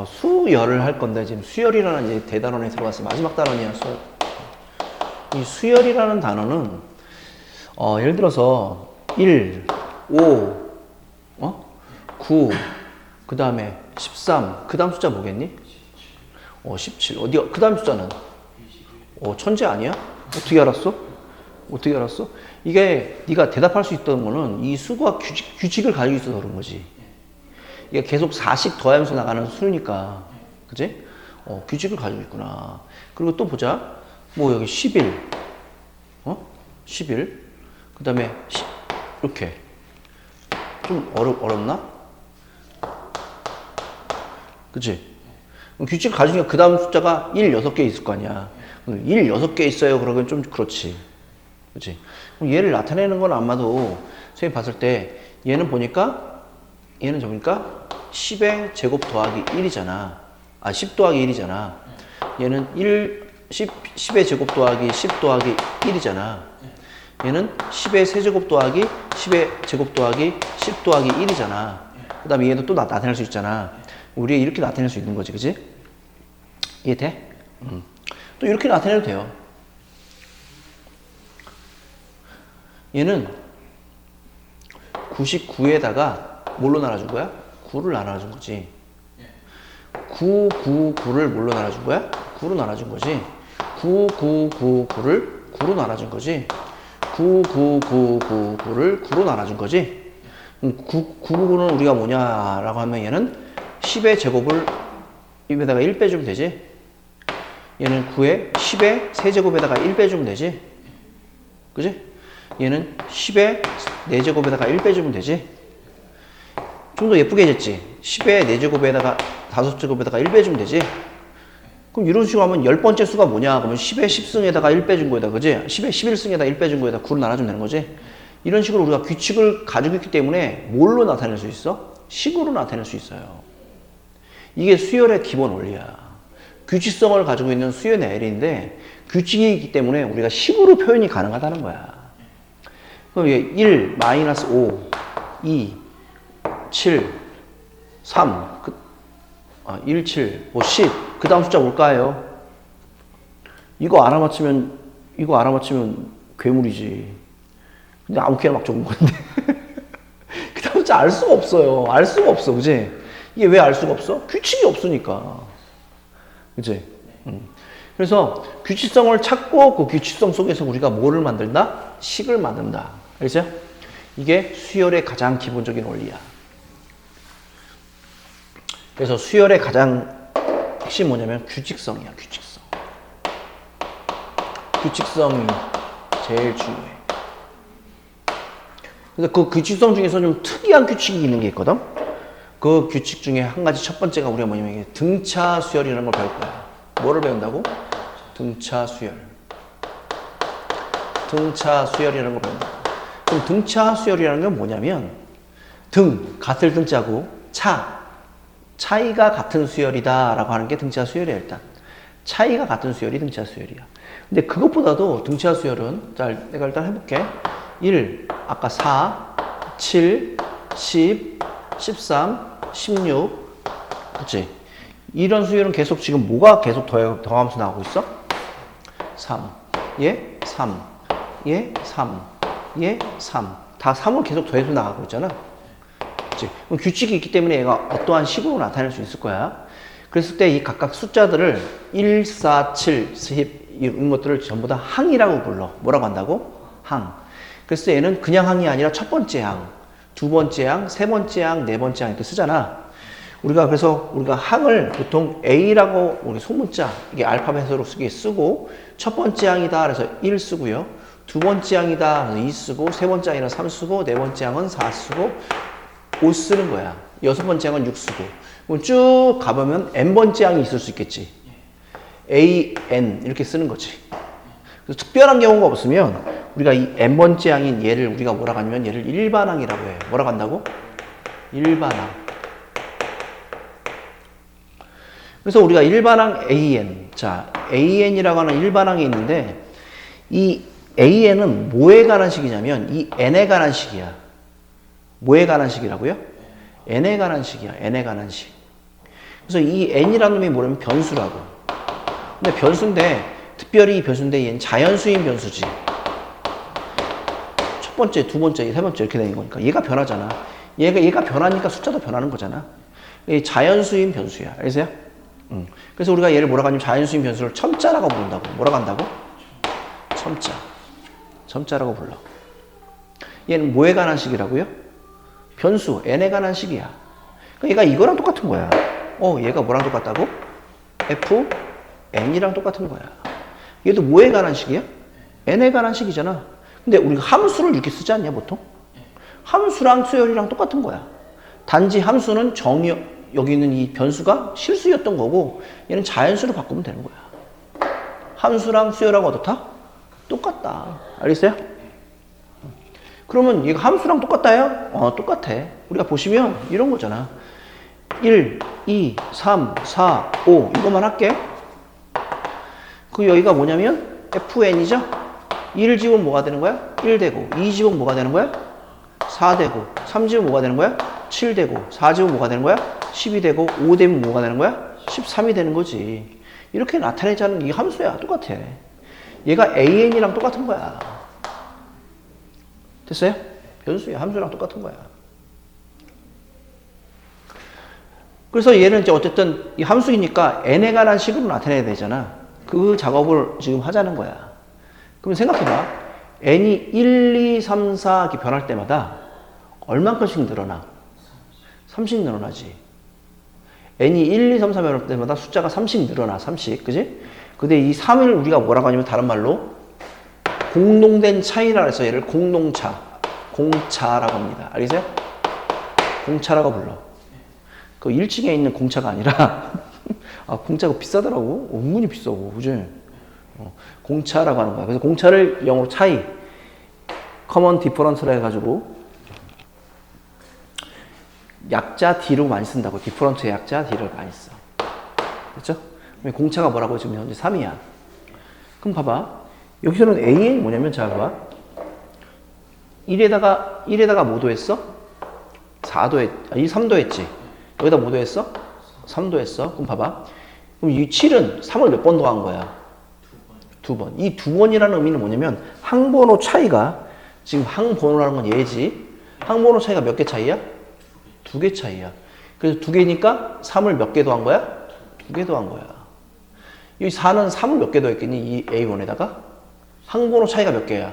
수열을 할 건데 지금 수열이라는 이제 대단원에 들어갔어. 마지막 단원이야, 수열. 이 수열이라는 단어는 예를 들어서 1, 5, 9, 그 다음에 13, 그 다음 숫자 뭐겠니? 17. 어디가, 그 다음 숫자는? 천재 아니야? 어떻게 알았어? 어떻게 알았어? 이게 네가 대답할 수 있던 거는 이 수가 규칙을 가지고 있어서 그런 거지. 이게 계속 4씩 더하면서 나가는 수니까. 그치? 규칙을 가지고 있구나. 그리고 또 보자. 뭐 여기 11. 11. 그 다음에 이렇게. 좀 어렵나? 그치? 규칙을 가지고 있으니까 그 다음 숫자가 1, 6개 있을 거 아니야. 1, 6개 있어요. 그러면 좀 그렇지. 그치? 그럼 얘를 나타내는 건 아마도 선생님 봤을 때 얘는 보니까 10의 제곱 더하기 1이잖아. 10 더하기 1이잖아. 얘는 10의 제곱 더하기 10 더하기 1이잖아. 얘는 10의 세제곱 더하기 10의 제곱 더하기 10 더하기 1이잖아. 그 다음에 얘도 또 나타낼 수 있잖아. 우리 이렇게 나타낼 수 있는 거지, 그치? 이해돼? 또 이렇게 나타내도 돼요. 얘는 99에다가 뭘로 나눠준 거야? 9를 나눠준 거지. 9, 9, 9를 뭘로 나눠준 거야? 9로 나눠준 거지. 9, 9, 9, 9를 9로 나눠준 거지. 9, 9, 9, 9, 9를 9로 나눠준 거지. 9, 9, 9는 우리가 뭐냐라고 하면 얘는 10의 제곱을 입에다가 1 빼주면 되지. 얘는 9에 10의 세제곱에다가 1 빼주면 되지. 그지? 얘는 10의 4제곱에다가 1 빼주면 되지. 좀 더 예쁘게 해줬지. 10의 4제곱에다가 5제곱에다가 1 빼주면 되지. 그럼 이런 식으로 하면 10번째 수가 뭐냐? 그러면 10의 10승에다가 1 빼준 거에다, 그지? 10의 11승에다가 1 빼준 거에다 9를 나눠주면 되는 거지. 이런 식으로 우리가 규칙을 가지고 있기 때문에 뭘로 나타낼 수 있어? 식으로 나타낼 수 있어요. 이게 수열의 기본 원리야. 규칙성을 가지고 있는 수열의 L인데 규칙이 있기 때문에 우리가 식으로 표현이 가능하다는 거야. 그럼 이게 1, 마이너스 5, 2, 7, 3, 1, 7, 10. 그 다음 숫자 뭘까요? 이거 알아맞히면 괴물이지. 근데 아무렇게나 막 적은 건데. 그 다음 숫자 알 수가 없어요. 알 수가 없어. 그지? 이게 왜 알 수가 없어? 규칙이 없으니까. 그치? 그래서 규칙성을 찾고 그 규칙성 속에서 우리가 뭐를 만든다? 식을 만든다. 알겠죠? 이게 수열의 가장 기본적인 원리야. 그래서 수열의 가장 핵심이 뭐냐면 규칙성이야. 규칙성. 규칙성이 제일 중요해. 그래서 그 규칙성 중에서 좀 특이한 규칙이 있는 게 있거든? 그 규칙 중에 한 가지 첫 번째가 우리가 뭐냐면 이게 등차 수열이라는 걸 배울 거야. 뭐를 배운다고? 등차 수열. 등차 수열이라는 걸 배운다. 그럼 등차 수열이라는 건 뭐냐면 등, 같을 등자고 차이가 같은 수열이다 라고 하는 게 등차 수열이야. 일단 차이가 같은 수열이 등차 수열이야. 근데 그것보다도 등차 수열은 자, 내가 일단 해볼게. 1, 아까 4, 7, 10, 13, 16 그치? 이런 수열은 계속 지금 뭐가 계속 더하면서 나오고 있어? 3, 얘 3, 얘 3, 얘 3. 다 3을 계속 더해서 나가고 있잖아. 그치? 그럼 규칙이 있기 때문에 얘가 어떠한 식으로 나타낼 수 있을 거야. 그랬을 때 이 각각 숫자들을 1, 4, 7, 10 이런 것들을 전부 다 항이라고 불러. 뭐라고 한다고? 항. 그래서 얘는 그냥 항이 아니라 첫 번째 항, 두 번째 항, 세 번째 항, 네 번째 항 이렇게 쓰잖아. 그래서 우리가 항을 보통 A라고 우리 소문자 이게 알파벳으로 쓰고 첫 번째 항이다 그래서 1 쓰고요. 두 번째 항이다 그래서 2 쓰고 세 번째 항이라 3 쓰고 네 번째 항은 4 쓰고 5 쓰는 거야. 여섯 번째 항은 6 쓰고. 그럼 쭉 가보면 N번째 항이 있을 수 있겠지. A, N 이렇게 쓰는 거지. 그래서 특별한 경우가 없으면 우리가 이 N번째 항인 얘를 우리가 뭐라고 하냐면 얘를 일반항이라고 해. 뭐라고 한다고? 일반항. 그래서 우리가 일반항 AN. 자, AN이라고 하는 일반항이 있는데 이 AN은 뭐에 관한 식이냐면 이 N에 관한 식이야. 뭐에 관한 식이라고요? N에 관한 식이야. N에 관한 식. 그래서 이 n이라는 놈이 뭐냐면 변수라고. 근데 변수인데 특별히 이 변수인데 얘는 자연수인 변수지. 첫 번째, 두 번째, 세 번째 이렇게 되는 거니까 얘가 변하잖아. 얘가 변하니까 숫자도 변하는 거잖아. 이 자연수인 변수야. 알겠어요? 그래서 우리가 얘를 뭐라고 하냐면 자연수인 변수를 첨자라고 부른다고. 뭐라고 한다고? 첨자. 첨자라고 불러. 얘는 뭐에 관한 식이라고요? 변수, n에 관한 식이야. 그러니까 얘가 이거랑 똑같은 거야. 얘가 뭐랑 똑같다고? f, n이랑 똑같은 거야. 얘도 뭐에 관한 식이야? n에 관한 식이잖아. 근데 우리가 함수를 이렇게 쓰지 않냐, 보통? 함수랑 수열이랑 똑같은 거야. 단지 함수는 여기 있는 이 변수가 실수였던 거고, 얘는 자연수로 바꾸면 되는 거야. 함수랑 수열하고 어떻다? 똑같다. 알겠어요? 그러면 얘가 함수랑 똑같다요? 똑같아. 우리가 보시면 이런 거잖아. 1, 2, 3, 4, 5 이것만 할게. 그 여기가 뭐냐면 fn이죠? 1 집으면 뭐가 되는 거야? 1 되고 2 집으면 뭐가 되는 거야? 4 되고 3 집으면 뭐가 되는 거야? 7 되고 4 집으면 뭐가 되는 거야? 12 되고 5 되면 뭐가 되는 거야? 13이 되는 거지. 이렇게 나타내자는 이 함수야. 똑같아. 얘가 an이랑 똑같은 거야. 됐어요? 변수야. 함수랑 똑같은 거야. 그래서 얘는 이제 어쨌든 이 함수이니까 n에 관한 식으로 나타내야 되잖아. 그 작업을 지금 하자는 거야. 그럼 생각해봐. n이 1, 2, 3, 4 이렇게 변할 때마다 얼만큼씩 늘어나? 3씩 늘어나지. n이 1, 2, 3, 4 변할 때마다 숫자가 3씩 늘어나. 3씩. 그지? 근데 이 3을 우리가 뭐라고 하냐면 다른 말로 공동된 차이라 해서 얘를 공동차, 공차라고 합니다. 알겠어요? 공차라고 불러. 그 1층에 있는 공차가 아니라 공차가 비싸더라고. 은근히 비싸고. 그지? 공차라고 하는 거야. 그래서 공차를 영어로 차이, common difference라 해가지고 약자 D로 많이 쓴다고. difference의 약자 D를 많이 써. 그렇죠? 공차가 뭐라고 지금 현재 3이야. 그럼 봐봐. 여기서는 AN이 뭐냐면 자 봐봐. 1에다가 뭐 더했어? 3도 했지. 여기다 뭐 더했어? 3도 했어. 그럼 봐봐. 그럼 이 7은 3을 몇 번 더한 거야? 2번. 이 2번이라는 의미는 뭐냐면 항번호 차이가 지금 항번호라는 건 얘지. 항번호 차이가 몇 개 차이야? 2개 차이야. 그래서 2개니까 3을 몇 개 더한 거야? 2개 더한 거야. 이 4는 3을 몇 개 더했겠니? 이 A1에다가? 항번호 차이가 몇 개야?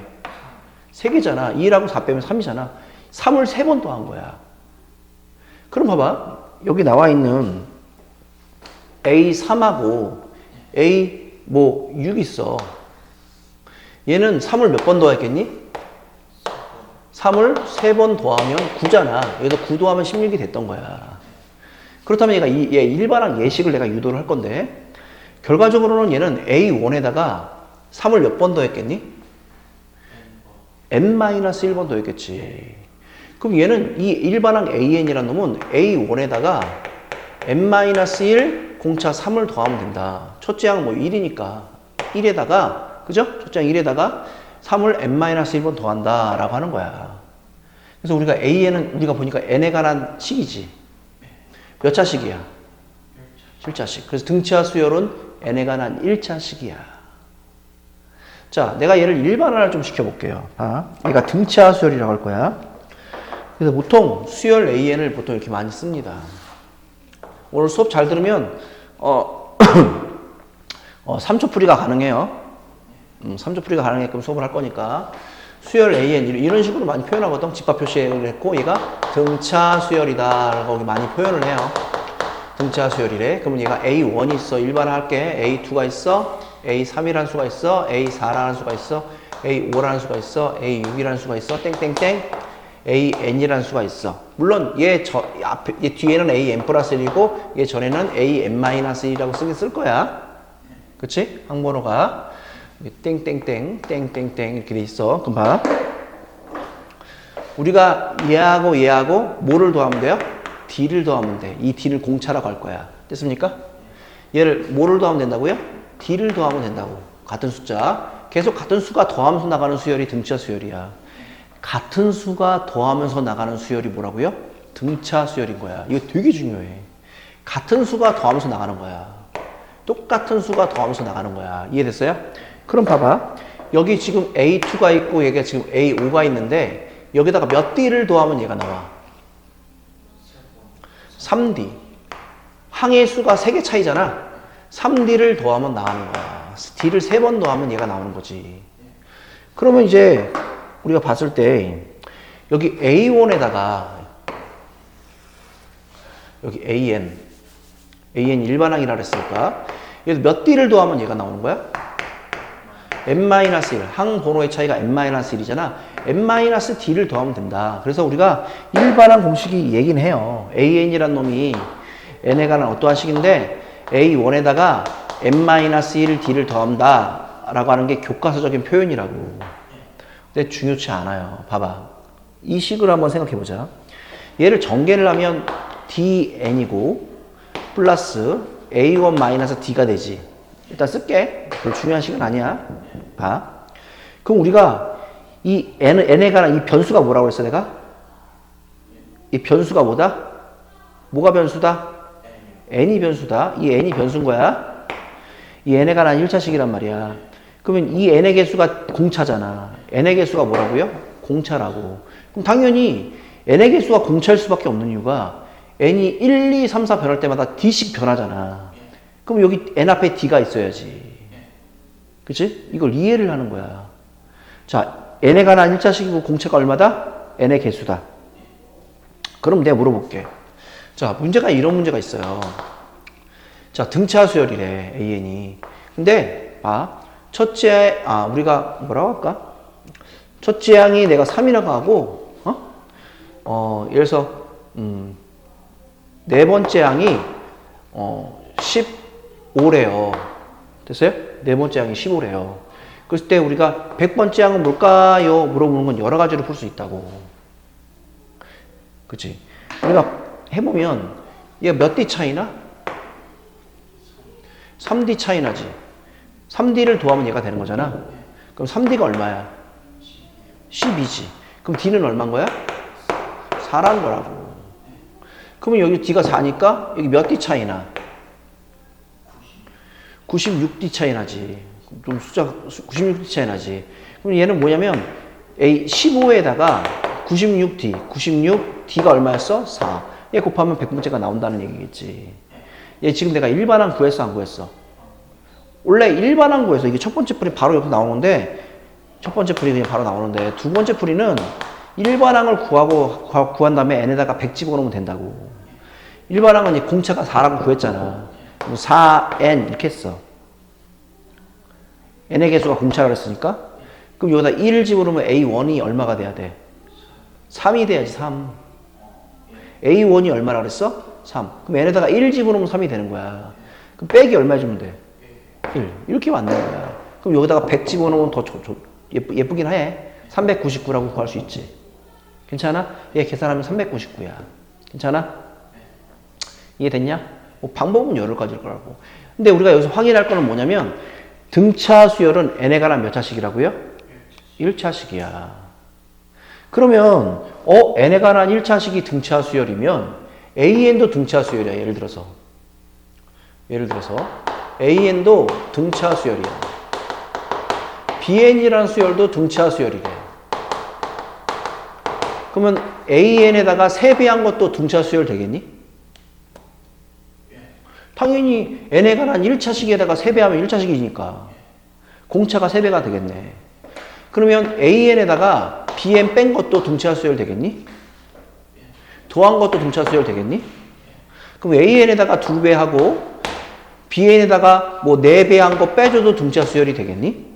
3개잖아. 2라고 4 빼면 3이잖아. 3을 3번 더한 거야. 그럼 봐봐. 여기 나와 있는 A3하고 A6 있어. 얘는 3을 몇 번 더했겠니? 3을 3번 더하면 9잖아. 여기서 9 더하면 16이 됐던 거야. 그렇다면 얘 일반항 예식을 내가 유도를 할 건데 결과적으로는 얘는 A1에다가 3을 몇 번 더했겠니? n-1번 더했겠지. 그럼 얘는 이 일반항 AN이라는 놈은 A1에다가 n-1 공차 3을 더하면 된다. 첫째 항 뭐 1이니까 1에다가 그죠? 첫째 항 1에다가 3을 n-1번 더한다 라고 하는 거야. 그래서 우리가 AN은 우리가 보니까 n에 관한 식이지. 몇 차식이야? 1차식. 그래서 등차 수열은 n에 관한 1차식이야. 자, 내가 얘를 일반화를 좀 시켜볼게요. 얘가 등차 수열이라고 할 거야. 그래서 보통 수열 AN을 보통 이렇게 많이 씁니다. 오늘 수업 잘 들으면 3초 풀이가 가능해요. 3초 풀이가 가능하게끔 수업을 할 거니까 수열 AN 이런 식으로 많이 표현하거든. 집합 표시를 했고 얘가 등차 수열이다 라고 많이 표현을 해요. 등차 수열이래. 그러면 얘가 A1이 있어. 일반화 할게. A2가 있어. A3이라는 수가 있어. A4라는 수가 있어. A5라는 수가 있어. A6이라는 수가 있어. 땡땡땡. AN이라는 수가 있어. 물론 얘 뒤에는 AN 플러스 1이고 얘 전에는 AN 마이너스 1이라고 쓰긴 쓸 거야. 그치? 항번호가 땡땡땡 땡땡땡 이렇게 돼 있어. 그럼 봐. 우리가 얘하고 뭐를 더하면 돼요? D를 더하면 돼. 이 D를 공차라고 할 거야. 됐습니까? 얘를 뭐를 더하면 된다고요? D를 더하면 된다고. 같은 숫자. 계속 같은 수가 더하면서 나가는 수열이 등차 수열이야. 같은 수가 더하면서 나가는 수열이 뭐라고요? 등차 수열인 거야. 이거 되게 중요해. 같은 수가 더하면서 나가는 거야. 똑같은 수가 더하면서 나가는 거야. 이해됐어요? 그럼 봐봐. 여기 지금 A2가 있고 여기가 지금 A5가 있는데 여기다가 몇 D를 더하면 얘가 나와? 3D. 항의 수가 3개 차이잖아. 3D를 더하면 나가는 거야. D를 3번 더하면 얘가 나오는 거지. 그러면 이제 우리가 봤을 때 여기 A1에다가 여기 AN 일반항이라 그랬으니까 얘도 몇 D를 더하면 얘가 나오는 거야? n-1. 항 번호의 차이가 n-1이잖아. n-d를 더하면 된다. 그래서 우리가 일반항 공식이 얘기는 해요. AN이란 놈이 n에 관한 어떠한 식인데 A1에다가 n-1d를 더한다 라고 하는 게 교과서적인 표현이라고. 근데 중요치 않아요. 봐봐. 이 식으로 한번 생각해 보자. 얘를 전개를 하면 dn이고 플러스 a1-d가 되지. 일단 쓸게. 별로 중요한 식은 아니야. 봐. 그럼 우리가 이 n에 관한 이 변수가 뭐라고 그랬어 내가? 이 변수가 뭐다? 뭐가 변수다? n이 변수다. 이 n이 변수인 거야. 이 n에 관한 1차식이란 말이야. 그러면 이 n의 개수가 공차잖아. n의 개수가 뭐라고요? 공차라고. 그럼 당연히 n의 개수가 공차일 수밖에 없는 이유가 n이 1, 2, 3, 4 변할 때마다 d씩 변하잖아. 그럼 여기 n 앞에 d가 있어야지. 그치? 이걸 이해를 하는 거야. 자, n에 관한 1차식이고 공차가 얼마다? n의 개수다. 그럼 내가 물어볼게. 자, 문제가 이런 문제가 있어요. 자, 등차 수열이래, an이. 근데, 봐. 첫째, 우리가 뭐라고 할까? 첫째 항이 내가 3이라고 하고, 예를 들어서, 네 번째 항이, 15래요. 됐어요? 네 번째 항이 15래요. 그랬을 때 우리가 100번째 항은 뭘까요? 물어보는 건 여러 가지로 풀 수 있다고. 그치? 우리가 해보면, 얘가 몇 D 차이나? 3D 차이 나지. 3D를 더하면 얘가 되는 거잖아. 그럼 3D가 얼마야? 12지. 그럼 D는 얼마인 거야? 4라는 거라고. 그러면 여기 D가 4니까 여기 몇 D 차이 나? 96D 차이 나지. 좀 숫자 96D 차이 나지. 그럼 얘는 뭐냐면 A 15에다가 96D, 96D가 얼마였어? 4. 얘 곱하면 100번째가 나온다는 얘기겠지. 얘 지금 내가 일반항 구했어, 안 구했어? 원래 일반항 구해서 이게 첫 번째 풀이 바로 옆에 나오는데 첫 번째 풀이 그냥 바로 나오는데 두 번째 풀이는 일반항을 구한 다음에 n에다가 100 집어넣으면 된다고. 일반항은 공차가 4라고 구했잖아. 4n 이렇게 했어. n의 개수가 공차라 그랬으니까 그럼 여기다 1을 집어넣으면 a1이 얼마가 돼야 돼? 3이 돼야지. 3. a1이 얼마라 그랬어? 3. 그럼 n에다가 1을 집어넣으면 3이 되는 거야. 그럼 빼기 얼마 주면 돼? 1. 이렇게 만드는 거야. 그럼 여기다가 100 집어넣으면 더 예쁘긴 해. 399라고 구할 수 있지. 괜찮아? 얘 계산하면 399야. 괜찮아? 이해됐냐? 뭐 방법은 여러 가지일 거라고. 근데 우리가 여기서 확인할 거는 뭐냐면 등차 수열은 n에 관한 몇 차식이라고요? 1차식이야. 그러면 n에 관한 1차식이 등차 수열이면 an도 등차 수열이야. 예를 들어서 an도 등차 수열이야. bn이라는 수열도 등차 수열이래. 그러면 an에다가 3배한 것도 등차 수열 되겠니? 당연히 n에 관한 1차식에다가 3배하면 1차식이니까 공차가 3배가 되겠네. 그러면 an에다가 bn 뺀 것도 등차 수열 되겠니? 더한 것도 등차 수열 되겠니? 그럼 an에다가 2배하고 bn에다가 뭐 4배한 거 빼줘도 등차 수열이 되겠니?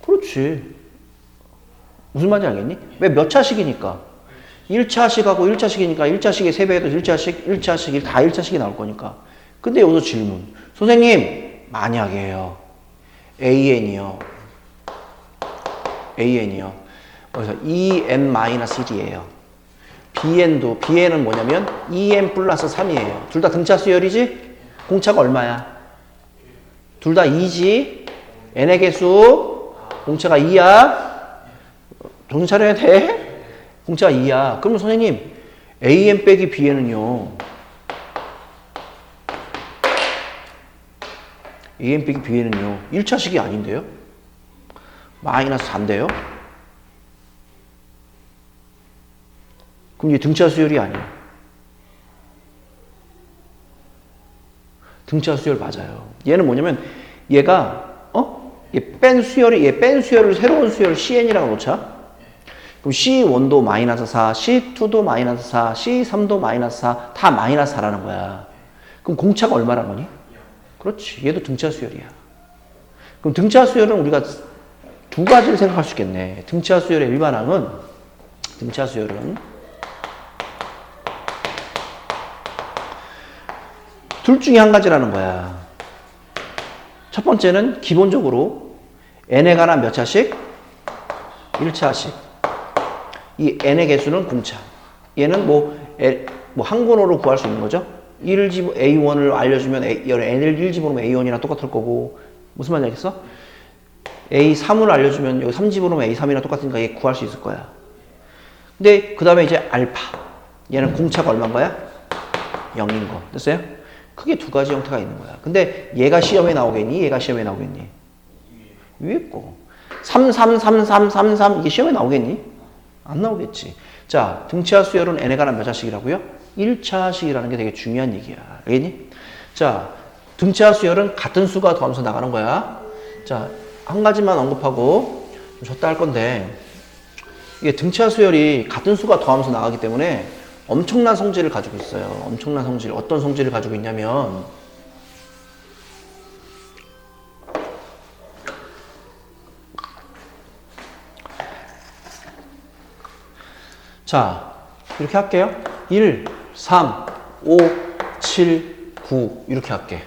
그렇지. 무슨 말인지 알겠니? 왜 몇 차식이니까? 1차식하고 1차식이니까 1차식에 3배해도 1차식이 다 1차식이 나올 거니까. 근데 여기서 질문. 선생님, 만약에요. an이요. 그래서 2n-1이에요. bn은 뭐냐면 2n 플러스 3이에요. 둘 다 등차 수열이지? 공차가 얼마야? 둘 다 2지? n의 개수 공차가 2야. 정신 차려야 돼? 공차가 2야. 그러면 선생님, an 빼기 bn은요. AN 빼기 BN은요. 1차식이 아닌데요? 마이너스 4인데요? 그럼 이게 등차 수열이 아니에요. 등차 수열 맞아요. 얘는 뭐냐면 얘가 얘 뺀 수열을 새로운 수열을 CN이라고 놓자. 그럼 C1도 마이너스 4, C2도 마이너스 4, C3도 마이너스 4, 다 마이너스 4라는 거야. 그럼 공차가 얼마라는 거니? 그렇지. 얘도 등차 수열이야. 그럼 등차 수열은 우리가 두 가지를 생각할 수 있겠네. 등차 수열의 일반항은 둘 중에 한 가지라는 거야. 첫 번째는 기본적으로 n에 관한 몇 차식? 1차식. 이 n의 개수는 공차. 얘는 항번호로 구할 수 있는 거죠. A1을 알려주면 n을 1 집어넣으면 A1이랑 똑같을 거고, 무슨 말인지 알겠어? A3을 알려주면 여기 3 집어넣으면 A3이랑 똑같으니까 얘 구할 수 있을 거야. 근데 그 다음에 이제 알파. 얘는 공차가 얼마인 거야? 0인 거. 됐어요? 크게 두 가지 형태가 있는 거야. 근데 얘가 시험에 나오겠니? 얘가 시험에 나오겠니? 위에 거. 3, 3, 3, 3, 3, 3 이게 시험에 나오겠니? 안 나오겠지. 자, 등차 수열은 n에 관한 몇 차식이라고요? 1차식이라는 게 되게 중요한 얘기야. 알겠니? 자, 등차 수열은 같은 수가 더하면서 나가는 거야. 자, 한 가지만 언급하고 좀 줬다 할 건데, 이게 등차 수열이 같은 수가 더하면서 나가기 때문에 엄청난 성질을 가지고 있어요. 엄청난 성질. 어떤 성질을 가지고 있냐면, 자, 이렇게 할게요. 1, 3, 5, 7, 9 이렇게 할게.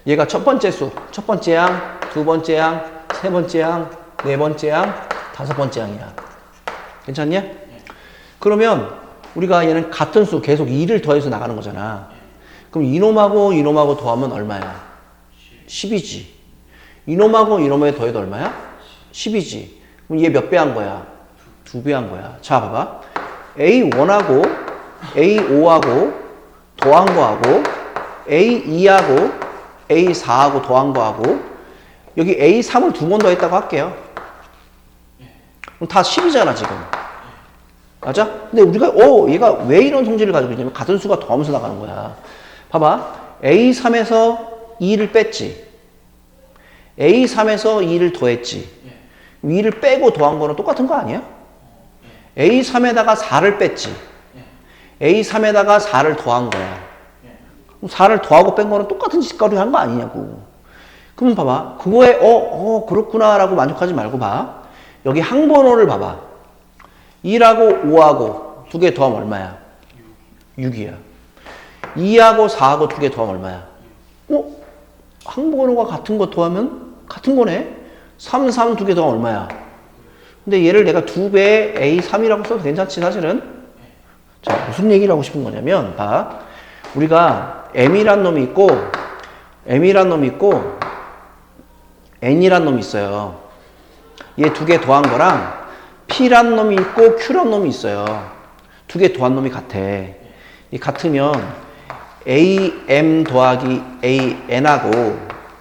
얘가 첫 번째 수, 첫 번째 양, 두 번째 양, 세 번째 양, 네 번째 양, 다섯 번째 양이야. 괜찮냐? 그러면 우리가 얘는 같은 수 계속 2를 더해서 나가는 거잖아. 그럼 이놈하고 더하면 얼마야? 10이지. 이놈하고 이놈에 더해도 얼마야? 10이지. 그럼 얘 몇 배 한 거야? 2배 한 거야. 자, 봐봐. A1하고 A5하고 더한 거하고 A2하고 A4하고 더한 거하고 여기 A3을 2번 더했다고 할게요. 그럼 다 10이잖아, 지금. 맞아? 근데 우리가 얘가 왜 이런 성질을 가지고 있냐면 같은 수가 더하면서 나가는 거야. 봐봐. A3에서 2를 뺐지. A3에서 2를 더했지. 2를 빼고 더한 거는 똑같은 거 아니야? A3에다가 4를 뺐지. A3에다가 4를 더한 거야. 4를 더하고 뺀 거는 똑같은 짓거리 한 거 아니냐고. 그럼 봐봐. 그거에 그렇구나 라고 만족하지 말고 봐. 여기 항번호를 봐봐. 2하고 5하고 두 개 더하면 얼마야? 6이야. 2하고 4하고 두 개 더하면 얼마야? 항번호가 같은 거 더하면 같은 거네? 3, 3 두 개 더하면 얼마야? 근데 얘를 내가 2배 A3이라고 써도 괜찮지 사실은? 자, 무슨 얘기를 하고 싶은 거냐면 봐. 우리가 M이란 놈이 있고 N이란 놈이 있어요. 얘 두 개 더한 거랑 P란 놈이 있고 Q란 놈이 있어요. 두 개 더한 놈이 같아. 이 같으면 AM 더하기 AN하고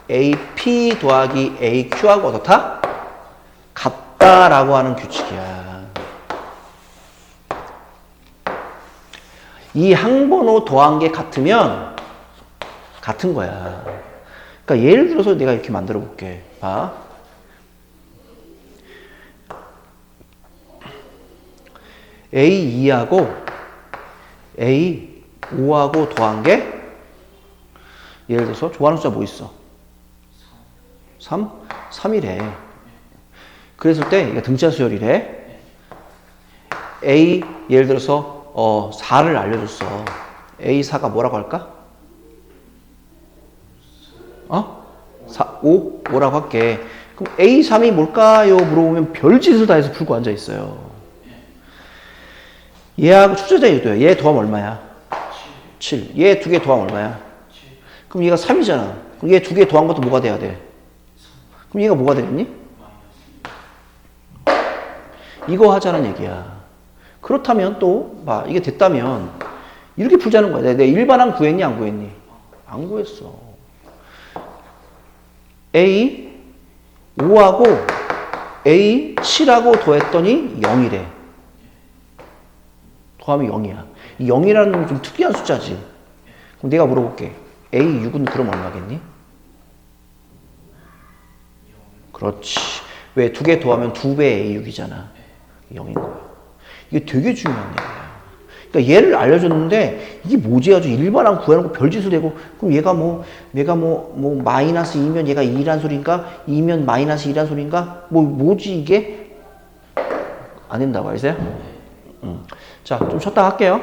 AP 더하기 AQ하고 어떻다? 같다라고 하는 규칙이야. 이 항번호 더한 게 같으면 같은 거야. 그러니까 예를 들어서 내가 이렇게 만들어 볼게. 봐. A2하고 A5하고 더한 게 예를 들어서 좋아하는 숫자 뭐 있어? 3? 3이래. 그랬을 때 이게 등차 수열이래. 예를 들어서 4를 알려줬어. A4가 뭐라고 할까? 5? 뭐라고 할게. 그럼 A3이 뭘까요? 물어보면 별짓을 다 해서 풀고 앉아있어요. 얘하고 축제자 얘도야. 얘 더하면 얼마야? 7. 얘 두 개 더하면 얼마야? 그럼 얘가 3이잖아. 그럼 얘 두 개 더한 것도 뭐가 돼야 돼? 그럼 얘가 뭐가 되겠니? 이거 하자는 얘기야. 그렇다면 또, 이게 됐다면, 이렇게 풀자는 거야. 내 일반항 구했니? 안 구했니? 안 구했어. A 5하고 A 7하고 더했더니 0이래. 더하면 0이야. 이 0이라는 건 좀 특이한 숫자지. 그럼 내가 물어볼게. A 6은 그럼 얼마겠니? 그렇지. 왜? 두 개 더하면 2배 A 6이잖아. 0인 거야. 이게 되게 중요한 얘기야. 그러니까 얘를 알려줬는데 이게 뭐지? 아주 일반항 구해놓고 별짓을 대고 그럼 얘가 내가 마이너스 2면 얘가 2란 소린가? 2면 마이너스 2란 소린가? 뭐지 이게? 안 된다고 알겠어요? 자, 좀 쉬었다 할게요.